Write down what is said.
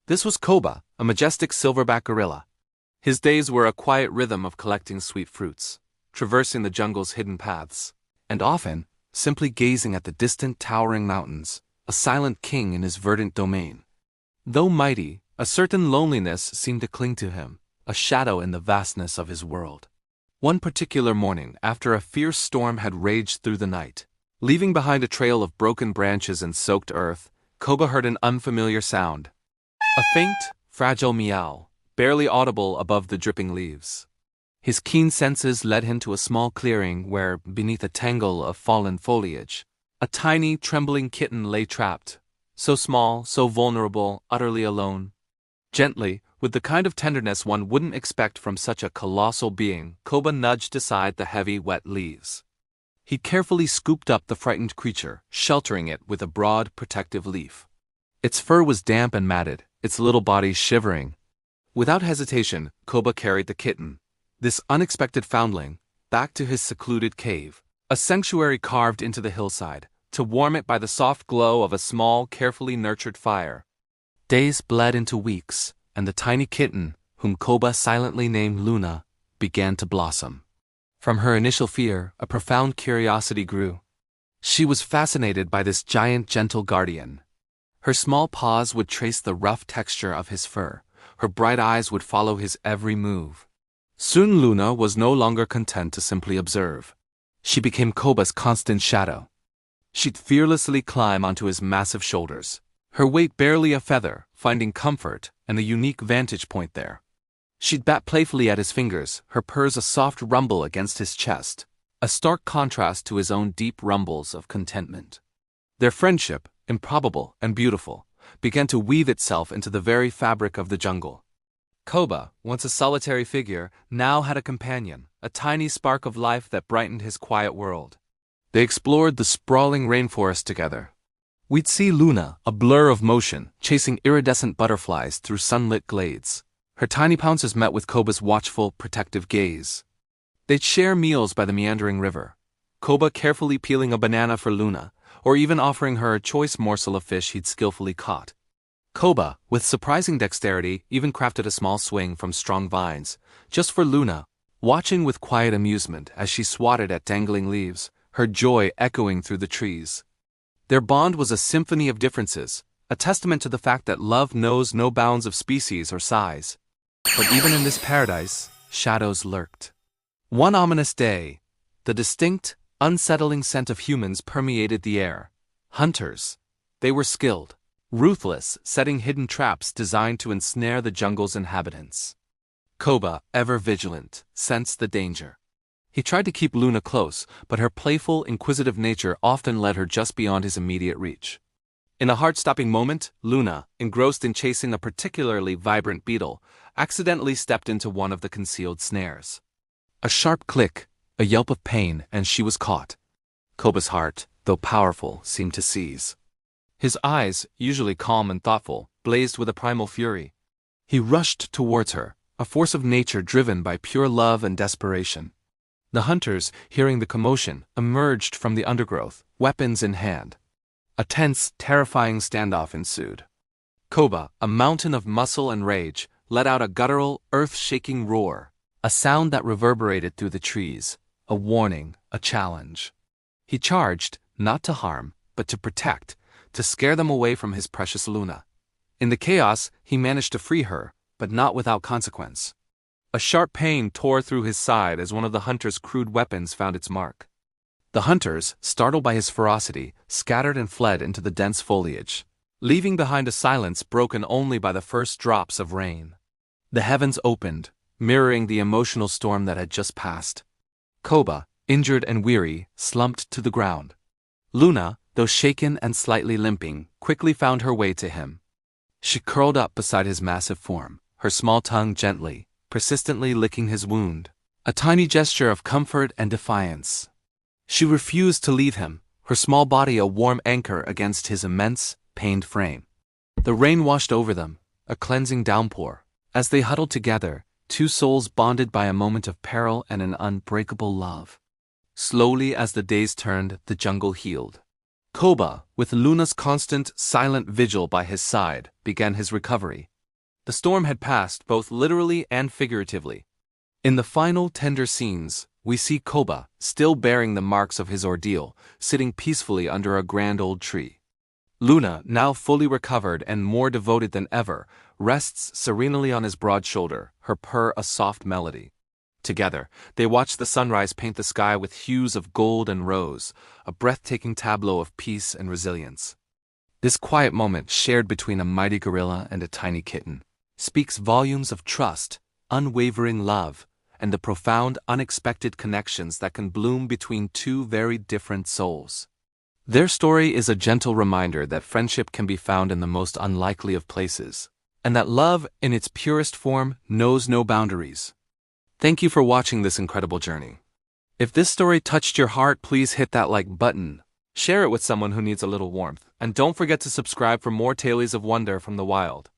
This was Koba, a majestic silverback gorilla. His days were a quiet rhythm of collecting sweet fruits, traversing the jungle's hidden paths, and often, simply gazing at the distant towering mountains, a silent king in his verdant domain. Though mighty, a certain loneliness seemed to cling to him, a shadow in the vastness of his world. One particular morning, after a fierce storm had raged through the night, leaving behind a trail of broken branches and soaked earth, Koba heard an unfamiliar sound. A faint, fragile meow, barely audible above the dripping leaves. His keen senses led him to a small clearing where, beneath a tangle of fallen foliage, a tiny, trembling kitten lay trapped, so small, so vulnerable, utterly alone. Gently, with the kind of tenderness one wouldn't expect from such a colossal being, Koba nudged aside the heavy, wet leaves. He carefully scooped up the frightened creature, sheltering it with a broad, protective leaf. Its fur was damp and matted, its little body shivering. Without hesitation, Koba carried the kitten, this unexpected foundling, back to his secluded cave, a sanctuary carved into the hillside, to warm it by the soft glow of a small, carefully nurtured fire. Days bled into weeks, and the tiny kitten, whom Koba silently named Luna, began to blossom. From her initial fear, a profound curiosity grew. She was fascinated by this giant, gentle guardian. Her small paws would trace the rough texture of his fur. Her bright eyes would follow his every move. Soon Luna was no longer content to simply observe. She became Koba's constant shadow. She'd fearlessly climb onto his massive shoulders, her weight barely a feather, finding comfort and a unique vantage point there. She'd bat playfully at his fingers, her purrs a soft rumble against his chest, a stark contrast to his own deep rumbles of contentment. Their friendship, improbable and beautiful, began to weave itself into the very fabric of the jungle. Koba, once a solitary figure, now had a companion, a tiny spark of life that brightened his quiet world. They explored the sprawling rainforest together. We'd see Luna, a blur of motion, chasing iridescent butterflies through sunlit glades. Her tiny pounces met with Koba's watchful, protective gaze. They'd share meals by the meandering river, Koba carefully peeling a banana for Luna, or even offering her a choice morsel of fish he'd skillfully caught. Koba, with surprising dexterity, even crafted a small swing from strong vines, just for Luna, watching with quiet amusement as she swatted at dangling leaves, her joy echoing through the trees. Their bond was a symphony of differences, a testament to the fact that love knows no bounds of species or size. But even in this paradise, shadows lurked. One ominous day, the distinct, unsettling scent of humans permeated the air. Hunters. They were skilled, ruthless, setting hidden traps designed to ensnare the jungle's inhabitants. Koba, ever vigilant, sensed the danger. He tried to keep Luna close, but her playful, inquisitive nature often led her just beyond his immediate reach. In a heart-stopping moment, Luna, engrossed in chasing a particularly vibrant beetle, accidentally stepped into one of the concealed snares. A sharp click, a yelp of pain, and she was caught. Koba's heart, though powerful, seemed to seize. His eyes, usually calm and thoughtful, blazed with a primal fury. He rushed towards her, a force of nature driven by pure love and desperation. The hunters, hearing the commotion, emerged from the undergrowth, weapons in hand. A tense, terrifying standoff ensued. Koba, a mountain of muscle and rage, let out a guttural, earth-shaking roar, a sound that reverberated through the trees, a warning, a challenge. He charged, not to harm, but to protect, to scare them away from his precious Luna. In the chaos, he managed to free her, but not without consequence. A sharp pain tore through his side as one of the hunter's crude weapons found its mark. The hunters, startled by his ferocity, scattered and fled into the dense foliage, leaving behind a silence broken only by the first drops of rain. The heavens opened, mirroring the emotional storm that had just passed. Koba, injured and weary, slumped to the ground. Luna, though shaken and slightly limping, quickly found her way to him. She curled up beside his massive form, her small tongue gently, persistently licking his wound, a tiny gesture of comfort and defiance. She refused to leave him, her small body a warm anchor against his immense, pained frame. The rain washed over them, a cleansing downpour. As they huddled together, two souls bonded by a moment of peril and an unbreakable love. Slowly as the days turned, the jungle healed. Koba, with Luna's constant, silent vigil by his side, began his recovery, The storm had passed both literally and figuratively. In the final tender scenes, we see Koba, still bearing the marks of his ordeal, sitting peacefully under a grand old tree. Luna, now fully recovered and more devoted than ever, rests serenely on his broad shoulder, her purr a soft melody. Together, they watch the sunrise paint the sky with hues of gold and rose, a breathtaking tableau of peace and resilience. This quiet moment, shared between a mighty gorilla and a tiny kitten, speaks volumes of trust, unwavering love, and the profound, unexpected connections that can bloom between two very different souls. Their story is a gentle reminder that friendship can be found in the most unlikely of places, and that love, in its purest form, knows no boundaries. Thank you for watching this incredible journey. If this story touched your heart, please hit that like button, share it with someone who needs a little warmth, and don't forget to subscribe for more tales of wonder from the wild.